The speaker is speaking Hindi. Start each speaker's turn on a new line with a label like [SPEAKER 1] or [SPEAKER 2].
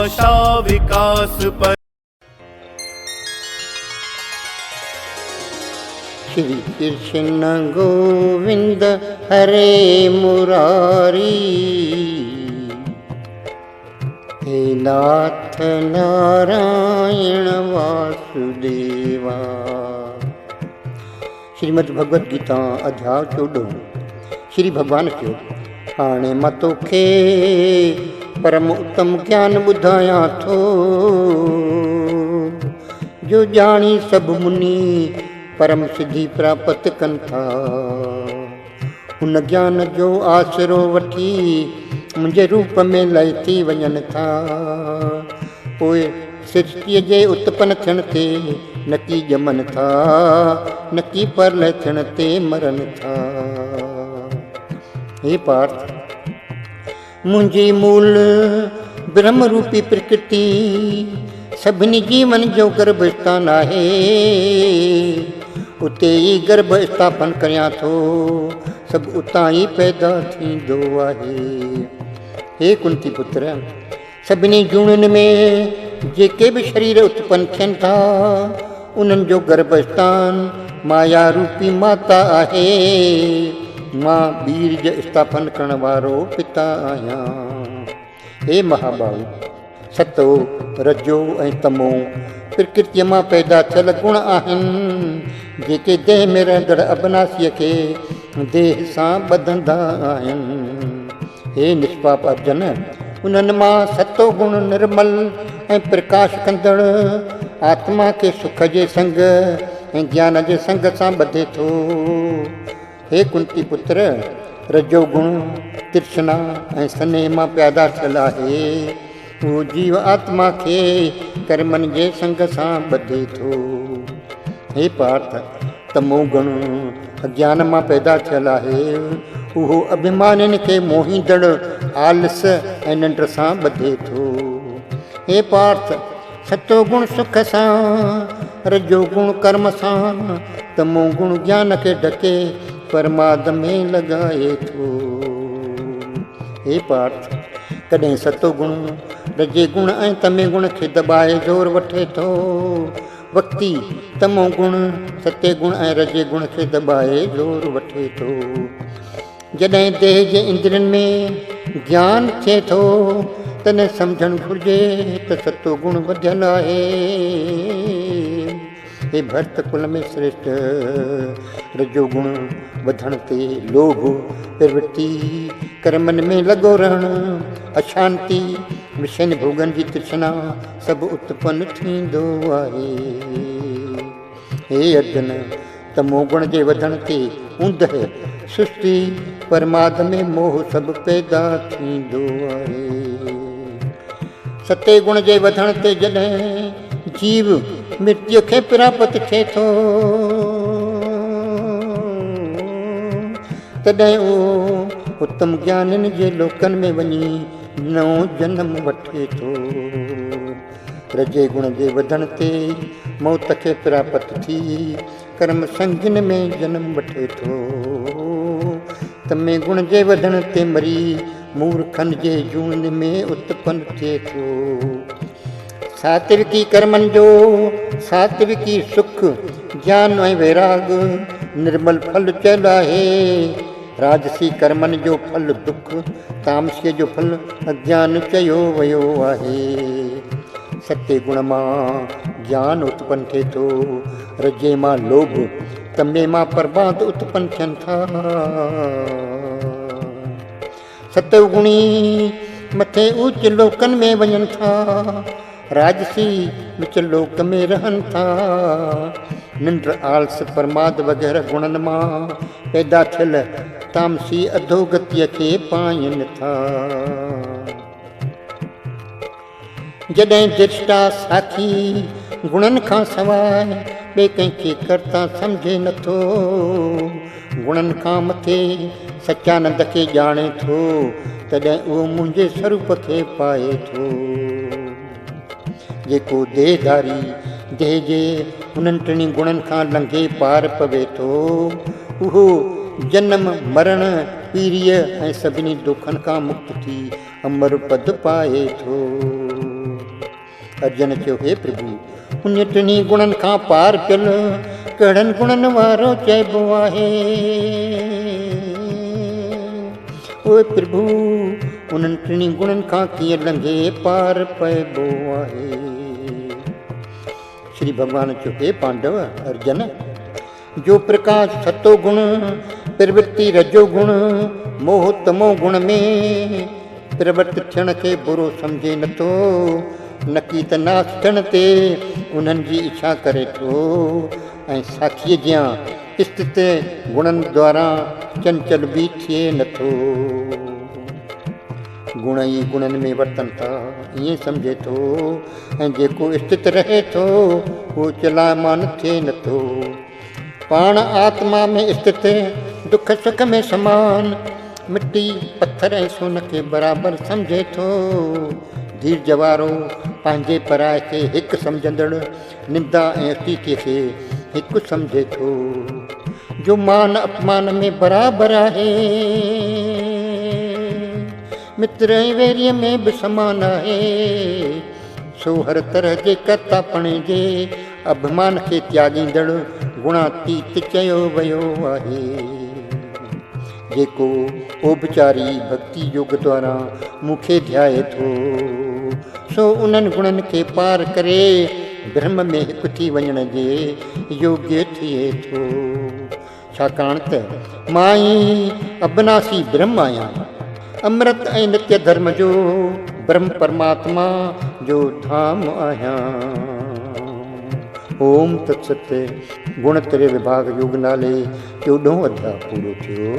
[SPEAKER 1] आशा विकास पर।
[SPEAKER 2] श्री कृष्ण गोविंद हरे मुरारी, हे नाथ नारायण वासुदेवा। श्रीमद् भगवद गीता अध्याय 14। श्री भगवान क्यों हाणे मतोखे परम उत्तम ज्ञान बुधाया थो, जो जानी सब मुनि परम सिद्धि प्राप्त कन था। उन ज्ञान जो आसरो वठी मुझे रूप में लय थी वञन था। पोइ सृष्टि जे उत्पन्न थियण ते नकी ॼमन था, नकी परलय थियण ते मरन था। हे पार्थ, मुंहिंजी मूल ब्रह्म रूपी प्रकृति सभिनी जीवन जो गर्भ स्थान आहे। उते ई गर्भ स्थापन करियां थो, सभु उतां ई पैदा थींदो आहे। हे कुंती पुत्र, सभिनी जूणनि में जेके बि शरीर उत्पन्न थियनि था, उन्हनि जो गर्भ स्थान माया रूपी माता आहे। मां बीज स्थापन करण वारो पिता आहियां। हे महाबाहु, सतो रजो ऐं तमो प्रकृतिअ मां पैदा थियल गुण आहिनि, जेके देह में रहंदड़ अविनाशीअ खे देह सां ॿधंदा आहिनि। हे निष्पाप अर्जन, उन्हनि मां सतो गुण निर्मल ऐं प्रकाश कंदड़ आत्मा खे सुख जे संग ऐं ज्ञान जे संग सां ॿधे थो। हे कुंती पुत्र, रजो गुण तृष्णा ऐं स्नेह मां पैदा थियल आहे। उहो जीव आत्मा खे कर्मनि जे संग सां ॿधे थो। हे पार्थ, तमो गुण अज्ञान मां पैदा थियल आहे। उहो अभिमानियुनि खे मोहींदड़ आलस ऐं निंड सां ॿधे थो। हे पार्थ, सतो गुण सुख सां, रजो गुण कर्म सां, तमो गुण ज्ञान खे ढके परमाद में लॻाए थो। हे पार्थ, कॾहिं सतो गुण रजे गुण ऐं तमे गुण खे दॿाए ज़ोर वठे थो। वक्ती तमो गुण सते गुण ऐं रजे गुण खे दॿाए ज़ोर वठे थो। जॾहिं देह जे इंद्रियनि में ज्ञान थिए थो, तॾहिं सम्झणु घुरिजे त सतो गुण वधियल आहे। हे भरत कुल में श्रेष्ठ, रजो गुण वधण ते लोभ, प्रवृत्ति, कर्मनि में लॻो रहणु, अशांति, विषयनि भोगनि जी तृष्णा सभु उत्पन्न थींदो आहे। हे अर्जुन, तमो गुण जे वधण ते ऊंदहि, सुस्ती, परमाद में मोह सभु पैदा थींदो आहे। सते गुण जे वधण ते जॾहिं जीव मृत्यु खे प्राप्त थिए थो, तॾहिं उहो उत्तम ज्ञाननि जे लोकनि में वञी नओं जन्म वठे थो। रजे गुण जे वधण ते मौत खे प्राप्त थी कर्म संगिन में जन्म वठे थो। तमे गुण जे वधण ते मरी मूर्खनि जे जून में उत्पन्न थिए थो। सात्विकी कर्मनि जो सात्विकी सुख, ज्ञान ऐं वैराग निर्मल फल चयल आहे। राजसी कर्मनि जो फल दुख, तामसीअ जो फल अज्ञान चयो वियो आहे। सते गुण मां ज्ञान उत्पन्न थिए थो, रजे मां लोभ, तमे मां प्रमाद उत्पन्न थियनि था। सतोगुणी मथे उच्च लोकनि में वञनि था, राजसी विच लोक में रहनि था। निंड, आलस, प्रमाद वग़ैरह गुणनि मां पैदा थियल तामसी अधोगतीअ खे पाइनि था। जॾहिं दृष्टा साखी गुणनि खां सवाइ ॿिए कंहिंखे कर्ता सम्झे नथो, गुणनि खां मथे सचानंद खे ॼाणे थो, तॾहिं उहो मुंहिंजे स्वरूप खे पाए थो। जेको देहधारी देह जे उन्हनि टिनी गुणनि खां लंघे पार पवे थो, उहो जनम मरण पीढ़ीअ ऐं सभिनी दुखनि खां मुक्त थी अमर पद पाए थो। अर्जन चयो हे प्रभु उन टिनी गुणनि खां पार पियल कहिड़नि गुणनि वारो चइबो आहे। ओए प्रभु उन्हनि टिनी गुणनि खां कीअं लंघे पार पइबो आहे। श्री भगवान चयो हे पांडव अर्जन जो प्रकाश सतो गुण प्रवृत्ति रजो गुण मोह तमो गुण में प्रवृत्त थियण खे बुरो सम्झे नथो नकी त नाश थियण ते उन्हनि जी इच्छा करे थो ऐं साखीअ जियां स्थित गुणनि द्वारा चंचल बि थिए नथो। गुण ई गुणनि में वर्तन था ईअं सम्झे थो ऐं जेको स्थित रहे थो उहो चलायमान थिए नथो। पाण आत्मा में स्थित दुख सुख में समान मिट्टी पत्थर ऐं सोन खे बराबरि सम्झे थो। धीरज वारो पंहिंजे पराए खे हिकु सम्झंदड़ निंदा ऐं अतीतीअ खे हिकु सम्झे थो। जो मान अपमान में बराबरि आहे मित्र ऐं वेरीअ में बि समान आहे। सो हर तरह जे कर्तापणे जे अभिमान खे त्यागींदड़ गुणातीत चयो वियो आहे। जेको ओपचारी भक्ति योग द्वारा मूंखे ध्याए थो सो उन्हनि गुणनि खे पार करे ब्रह्म में हिकु थी वञण जे योग्य थिए थो। छाकाणि त मां ई अविनाशी ब्रह्म आहियां अमृत ऐं नित्य धर्म जो ब्रह्म परमात्मा जो धाम आहियां। ओम तत्सत गुणत्रय विभाग योग नाले 14 अध्याय पूरो थियो।